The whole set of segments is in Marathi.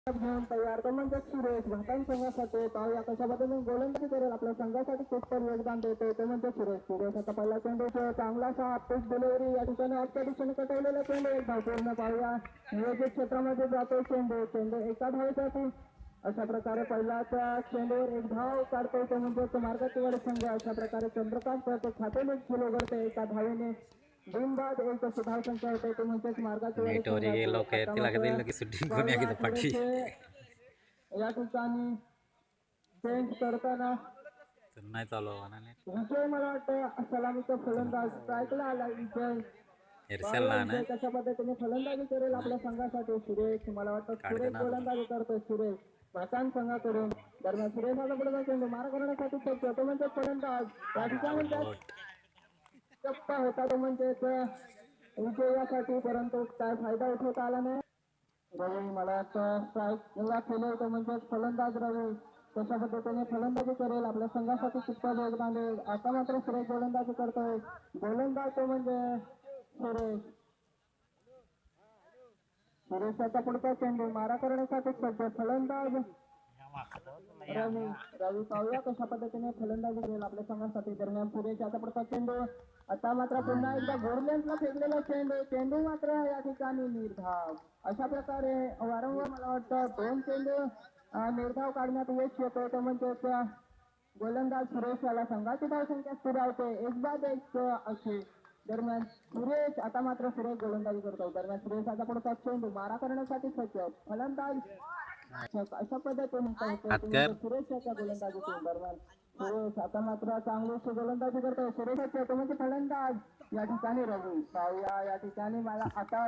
घेऊन तयार तो म्हणजे सुरेश भातान संघासाठी पाहूया कशा पद्धतीने गोलंदाजी करेल आपल्या संघासाठी खूप योगदान देतो तो म्हणजे सुरेश आता पहिला चेंडू चांगलासा अपीच डिलिव्हरी या ठिकाणी आजच्या दिशेने कटवलेला चेंडू एक धाव पूर्ण पाहूया नियोजित क्षेत्रामध्ये जातो चेंडू एका धावेसाठी अशा प्रकारे पहिल्याच्या चेंडूवर एक धाव काढतो तो म्हणजे मार्गाची संघ अशा प्रकारे चंद्रकांत करतो खाते सुरू करते एका धावेने बिनबाद एक सुधार संख्या होते तो म्हणजेच मार्गाची या ठिकाणी चेंज करताना नाही चालू विजय मला वाटतं सलामीचा फलंदाज स्ट्राईकला आला विजय कशा पद्धतीने फलंदाजी करेल आपल्या संघासाठी सुरेश मला वाटतं सुरेश गोलंदाजी करतोय सुरेश भातान संघाकडून दरम्यान सुरेशाचा पुढे चेंडू मारा करण्यासाठी तो म्हणजे फलंदाज या ठिकाणी चप्पा होता तो म्हणजे विजयासाठी परंतु काय फायदा उठवता आला नाही रवी मला वाटतं स्ट्राईकला केलं तो म्हणजे फलंदाज रवी तशा पद्धतीने फलंदाजी करेल आपल्या संघासाठी कितपत योगदान देईल आता मात्र सुरेश गोलंदाजी करतोय गोलंदाज तो म्हणजे सुरेशाचा पुढचा चेंडू मारा करण्यासाठी सज्ज फलंदाज रवी पाहूया कशा पद्धतीने फलंदाजी करेल आपल्या संघासाठी दरम्यान सुरेशाचा पुढचा चेंडू आता मात्र पुन्हा एकदा गोरलेन्सला फेकलेला चेंडू मात्र या ठिकाणी निर्धाव अशा प्रकारे वारंवार मला वाटतं दोन चेंडू निर्धाव काढण्यात यश येतो तो म्हणजे गोलंदाज सुरेश याला संघाची धावसंख्या स्थिरावते एक बाद एक अशी दरम्यान सुरेश आता मात्र सुरेश गोलंदाजी करतो दरम्यान सुरेशाचा पुढचा चेंडू मारा करण्यासाठी सज्ज फलंदाज अशा पद्धतीने सुरेश याच्या गोलंदाजीतून दरम्यान सुरेश आता मात्र चांगली गोलंदाजी करतोय सुरेश तो म्हणजे फलंदाज या ठिकाणी रवी पाहूया या ठिकाणी मला आता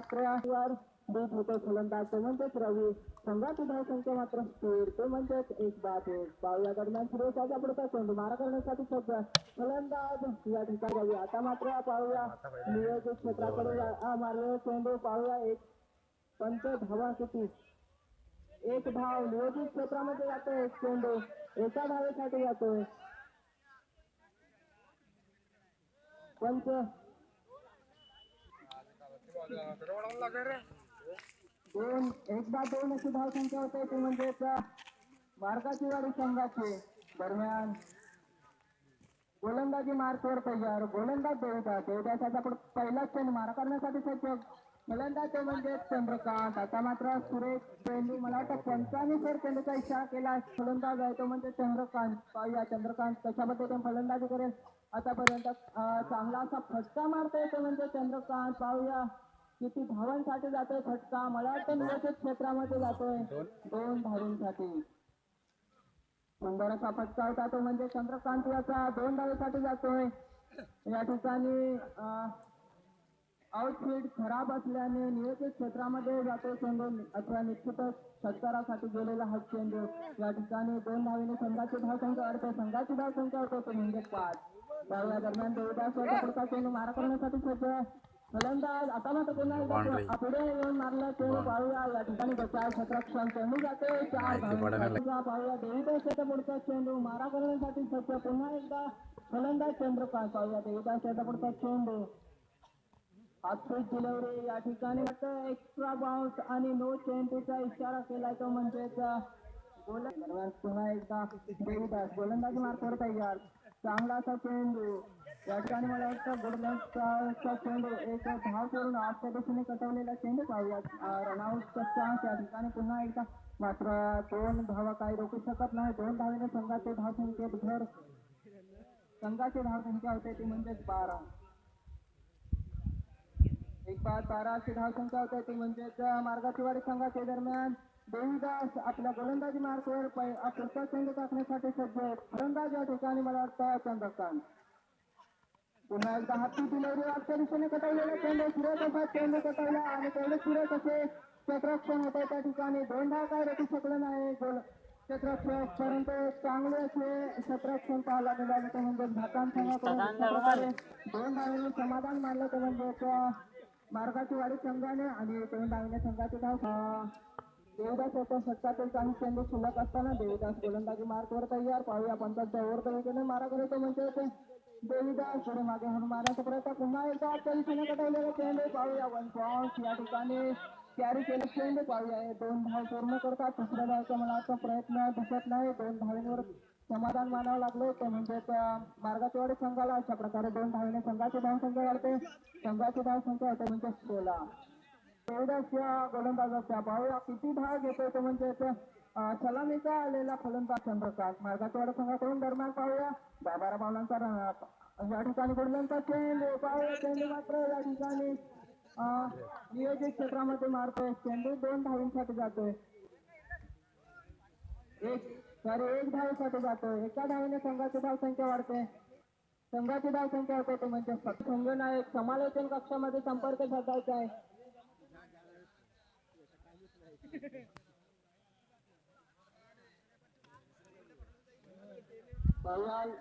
देत होतो फलंदाज तो म्हणजेच रवी संघाची धावसंख्या मात्र स्थिर तो म्हणजेच एक बाद एक पाहूया दरम्यान सुरेशाचा पुढचा चेंडू मारा करण्यासाठी सज्ज फलंदाज या ठिकाणी रवी आता मात्र पाहूया नियोजित क्षेत्राकडे मारलेला चेंडू पाहूया एक पंच धावा किती एक धाव नियोजित क्षेत्रामध्ये जातोय चेंडू एका धावेसाठी जातोय पंच दोन अशी धाव संख्या होते ती म्हणजे मार्गाची वाडी संघाची दरम्यान गोलंदाजी मार्कवर तयार गोलंदाज देवदासाचा पहिलाच चेंडू मारा करण्यासाठी सज्ज फलंदाज तो म्हणजे चंद्रकांत आता मात्र सुरेश चेंडू मला वाटतं पंचाने सर चेंडूचा इशारा केला फलंदाज आहे तो म्हणजे चंद्रकांत पाहूया चंद्रकांत कशा पद्धतीने फलंदाजी करेल आतापर्यंत चांगला असा फटका मारतोय तो म्हणजे चंद्रकांत पाहूया किती धावांसाठी जातोय फटका मला वाटतं नियोजित क्षेत्रामध्ये जातोय 2 धावांसाठी सुंदर असा फटका होता तो म्हणजे चंद्रकांत याचा 2 धावेसाठी जातोय या ठिकाणी आउटफील्ड खराब असल्याने नियोजित क्षेत्रामध्ये जातो चेंडू अथवा निश्चितच षटकारासाठी गेलेला हा चेंडू या ठिकाणी 2 धावेने संघाची धावसंख्या वाढते संघाची धावसंख्या होते म्हणजे 5 त्या दरम्यान देवदास याचा पुढचा चेंडू मारा करण्यासाठी सज्ज फलंदाज आता मात्र पुन्हा एकदा पुढे येऊन मारला चेंडू पाहूया या ठिकाणी 4 क्षेत्ररक्षण चेंडू जाते 4 धावांचा पाहूया देवदास याचा पुढचा चेंडू मारा करण्यासाठी सज्ज पुन्हा एकदा फलंदाज चंद्रकांत पाहूया देवदास याचा पुढचा चेंडू अपीच डिलिव्हरी या ठिकाणी एक्स्ट्रा बाउन्स आणि नो चेंडूचा इशारा केलाय तो म्हणजे दरम्यान पुन्हा एकदा देवदास गोलंदाजी मार्कवर तयार चांगला असा चेंडू या ठिकाणी मला वाटतं गोलंदाजचा चेंडू एक धाव करून आजच्या दिशेने कटवलेला चेंडू पाहूया रनआउटचा चान्स या ठिकाणी पुन्हा एकदा मात्र 2 धावा काही रोखू शकत नाही 2 धावेने संघाचे धावसंख्येत भर संघाची धावसंख्या होते ती म्हणजेच 12 एक बाद 12 अशी धावसंख्या होते ती म्हणजेच मार्गाची वाडी संघाच्या दरम्यान देवीदास आपल्या गोलंदाजी मार्कवर पुढचा चेंडू टाकण्यासाठी सज्ज फलंदाज या ठिकाणी मला वाटतं चंद्रकांत पुन्हा एकदा हाती डिलिव्हरी आजच्या दिशेने कटवलेला चेंडू सुरेख असा चेंडू कटवला आणि तेवढे सुरेख असे क्षेत्ररक्षण होते त्या ठिकाणी 2 धाव काय रोखू शकलं नाही क्षेत्ररक्षक परंतु चांगले असे क्षेत्ररक्षण पाहायला मिळाले ते म्हणजे भातान संघाकडून 2 धावेने समाधान मानलं ते म्हणजे मार्गाची वाडी संघाने आणि 2 धावेने संघाचे धाव देवदास याच्या षटकातील काही चेंडू शिल्लक असताना देवदास गोलंदाजी मार्कवर तयार पाहूया 50 ओव्हर तरीकेने मारा करतो म्हणजे देवीदास पुढे मागे म्हणून मारण्याचा प्रयत्न पुन्हा एकदा आजच्या दिशेने कटवलेला चेंडू पाहूया 1 पॉइंट या ठिकाणी कॅरी केलं चेंडू पाहूया. 2 धाव पूर्ण करतात. तिसऱ्या धावचा मला आता प्रयत्न दिसत नाही. 2 धावेंवर समाधान मानावं लागलं ते म्हणजे मार्गाचवाडी संघाला. अशा प्रकारे 2 धावेने संघाची धावसंख्या वाढते. संघाची धावसंख्या होते म्हणजे 16. तेवढ्याच या गोलंदाजाच्या पाहूया किती धाव घेतोय तो म्हणजे सलामीचा आलेला फलंदाज चंद्रकांत. मार्गाचवाडी संघाकडून दरम्यान पाहूया 12 पावलांचा या ठिकाणी गोलंदाज चेंडू पाहूया. चेंडू मात्र या ठिकाणी नियोजित क्षेत्रामध्ये मारतोय. चेंडू 2 धावांसाठी जातोय. एक धावेसाठी जातोय. एका धावेने संघाची धावसंख्या वाढते. संघाची धावसंख्या होते ते म्हणजे संघ नायक समालोचन कक्षामध्ये संपर्क साधायचा आहे.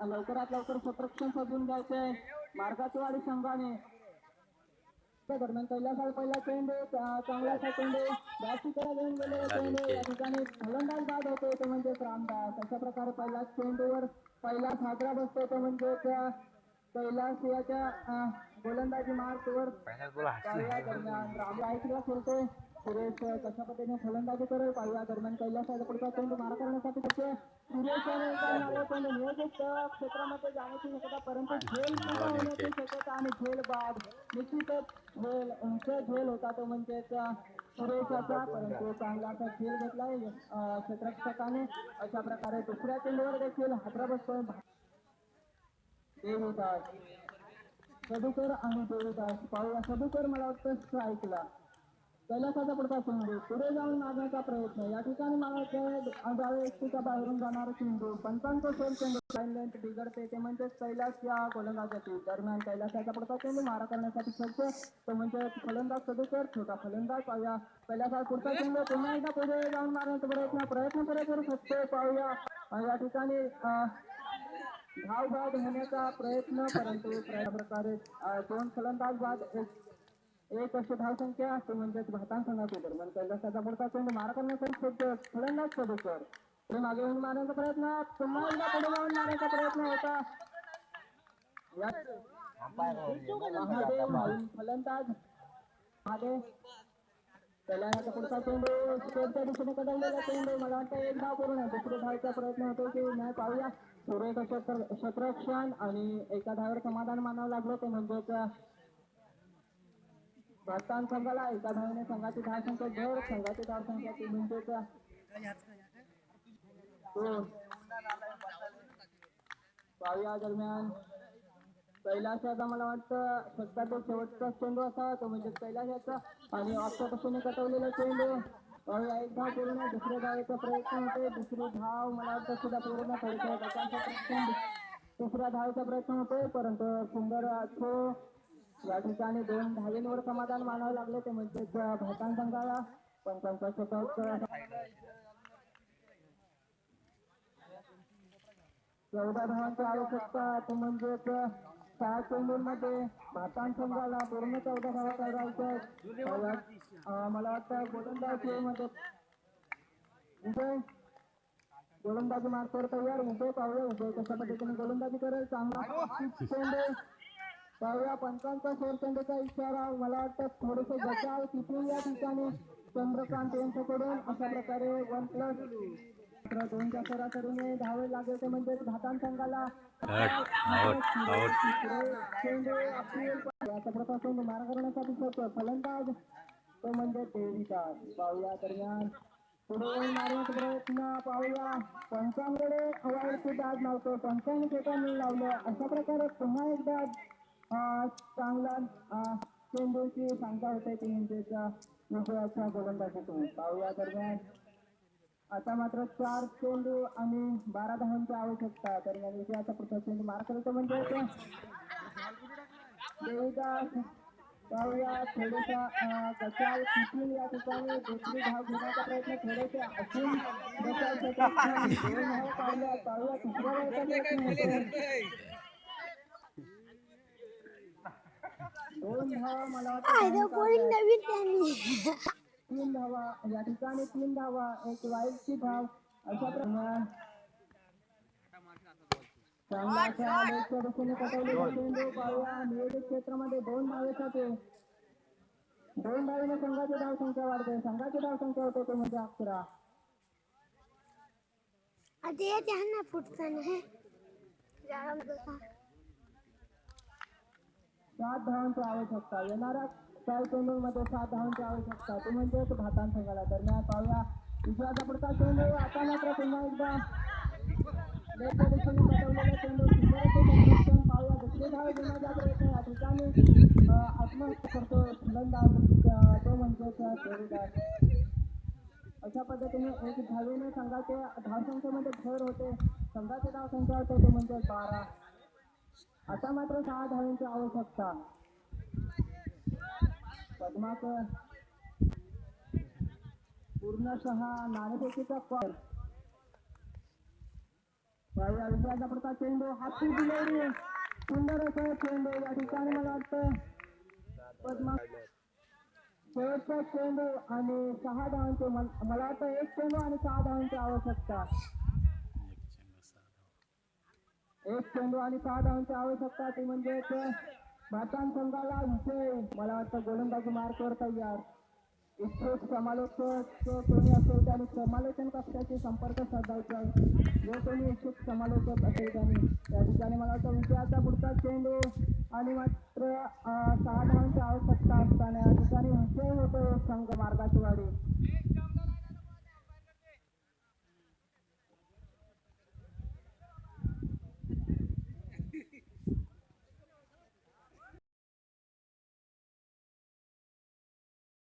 लवकरात लवकर क्षेत्ररक्षण सजून द्यायचंय मार्गाचवाडी संघाने. दरम्यान पहिला चेंडू चांगला चेंडू बॅटशीकडे घेऊन गेलेला चेंडू या ठिकाणी फलंदाज बाद होतो तो म्हणजे रामदास. अशा प्रकारे पहिला चेंडूवर पहिला साजरा बसतो तो म्हणजे कैलास याच्या गोलंदाजी मार्कवर दरम्यान रामदासला खेळतोय. सुरेश कशा पद्धतीने फलंदाजी करेल पाहिजे. दरम्यान कैलासाचा पुढचा चेंडू मारा करण्यासाठी सुरेश नियोजित क्षेत्रामध्ये जाण्याची शक्यता परंतु झेल सुद्धा होण्याची शक्यता आणि झेल बाद निश्चितच झेल होता तो म्हणजे सुरेशाचा. परंतु चांगला असा झेल घेतलाय क्षेत्ररक्षकाने. अशा प्रकारे दुसऱ्या चेंडूवर देखील हादरा बसतोय देवीदास. सदुकर आणि देवीदास पाहूया. सदुकर मला वाटतं स्ट्राईकला. कैलासाचा पुढचा चेंडू पुढे जाऊन मारण्याचा प्रयत्न या ठिकाणी डाव्या व्यक्तीच्या बाहेरून जाणारा चेंडू पंचांचा सोल चेंडू लेंथ बिघडते ते म्हणजे कैलास या गोलंदाजाची. दरम्यान कैलासाचा पुढचा चेंडू मारा करण्यासाठी सज्ज तो म्हणजे फलंदाज सदुकर. छोटा फलंदाज पाहूया. कैलासा पुढचा चेंडू पुन्हा एकदा पुढे जाऊन मारण्याचा प्रयत्न करू शकतो पाहूया. या ठिकाणी धाव बाद होण्याचा प्रयत्न परंतु प्रकारे 2 फलंदाज बाद एक अशी धावसंख्या तो म्हणजे भारतान संघाची. दरम्यान कैलासाचा पुढचा चेंडू मारा करण्यासाठी फलंदाज सदुकर पुढे मागे येऊन मारण्याचा प्रयत्न पुन्हा एकदा पुढे जाऊन मारण्याचा प्रयत्न होता. महादेव फलंदाज महादेव. कैलासाचा पुढचा चेंडू स्टेटच्या दिशेने कडवलेला चेंडू मला वाटतं एक धाव पूर्ण आहे. दुसऱ्या धावचा प्रयत्न होतो की नाही पाहूया. सुरेख क्षेत्ररक्षण आणि एका धावावर समाधान मानावं लागलं ते म्हणजेच भारतान संघाला. एका धावेने संघाची धावसंख्या जर संघाची धावसंख्या ती म्हणजेच पाहूया. दरम्यान कैलासाचा मला वाटतं षटकातील शेवटचा चेंडू असावा तो म्हणजे कैलासाचा आणि ऑफच्या दिशेने कटवलेला चेंडू पाहूया. एक धाव पूर्ण. दुसऱ्या धावेचा प्रयत्न होते. दुसरी धाव मला वाटतं सुद्धा पूर्ण तिसऱ्या धावेचा प्रयत्न होतोय परंतु सुंदर या ठिकाणी 2 धावेंवर समाधान मानावं लागले ते म्हणजे भारतान संघाला. पंचांचा शतक 14 धावांची आवश्यकता तो म्हणजे 6 चेंडूंमध्ये भारतान संघाला पूर्ण 14 धावा काढायच्या. मला वाटतं गोलंदाजीमध्ये विजय गोलंदाजी मार्कवर तयार. विजय पाहूया. विजय कशा पद्धतीने गोलंदाजी करेल. चांगला चेंडू पाहूया. पंचांचा सोर चेंडूचा इशारा मला वाटतं थोडेसे बचाव किती या ठिकाणी चंद्रकांत यांच्याकडून. अशा प्रकारे 1+2च्या सरासरीने धावे लागेल ते म्हणजे भारतान संघाला. चेंडू चेंडू मारा करण्यासाठी फलंदाज तो म्हणजे देवीदास. पाहूया. दरम्यान पुढे मारण्याचा प्रयत्न पाहूया. पंचांकडे वाईट आज लावतो. पंचांनी सेकंद लावलं. अशा प्रकारे पुन्हा एकदा चांगला चेंडूची सांगता होते ती म्हणजे विजयाच्या गोलंदाजीतून. पाहूया. दरम्यान आता मात्र 4 चेंडू आणि 12 धावांची आवश्यकता. दरम्यान विजयाचा पुढचा चेंडू मारा करायचा म्हणजे देवीदास. पाहूया. थोडासा बचाव किती या ठिकाणी दुसरी धाव घेण्याचा प्रयत्न थोडेसे असून बचाव पाहूया. पाहूया तिसऱ्या धावचा प्रयत्न होतो. 2 धावा मला वाटतं 3 धावा या ठिकाणी 3 धावा एक वाईटची धाव. अशा प्रमाणे चांगला असा लेगच्या दिशेने कटवलेला चेंडू पाहूया. नियोजित क्षेत्रामध्ये 2 धावेसाठी दोन धावेने संघाची धावसंख्या वाढते. संघाची धावसंख्या होते ते म्हणजे 11. आधी ये जहां फुटताना है जाम दोसा 7 धावांची आवश्यकता. येणाऱ्या काही चेंडूमध्ये 7 धावांची आवश्यकता ती म्हणजे भातान संघाला. दरम्यान पाहूया विजयाचा पुढचा चेंडू. आता मात्र पुन्हा एकदा लेटच्या दिशेने पटवलेला चेंडू. सुंदर असे क्षेत्ररक्षण. पाहूया दुसरी धाव घेण्याचा प्रयत्न या ठिकाणी आत्महत्या करतो फलंदाज तो म्हणजे जोडीदार. अशा पद्धतीने एक धावेने संघाचे धावसंख्येमध्ये भर होते. संघाची धावसंख्या होते ते म्हणजे 12. आता मात्र 6 धावांची आवश्यकता. पद्माकर पूर्णशः नाणेफेकीचा कॉल. या विजयाचा पुढचा चेंडू हाती दिलेली सुंदर असं चेंडू. या ठिकाणी मला वाटतं पद्मा शेवटचा चेंडू आणि 6 धावांचे मला वाटतं 1 चेंडू आणि 6 धावांची आवश्यकता. 1 चेंडू आणि 6 धावांची आवश्यकता ती म्हणजे भारतान संघाला विजय. मला वाटतं गोलंदाजी मार्कवर तयार. इच्छुक समालोचक कोणी असेल त्याने समालोचन कक्षाशी संपर्क साधायचा. जो कोणी इच्छुक समालोचक असेल त्याने त्या ठिकाणी मला वाटतं विजयाचा पुढचा चेंडू आणि मात्र 6 धावांची आवश्यकता असताना या ठिकाणी विजय होतो संघ मार्गाची वाढी.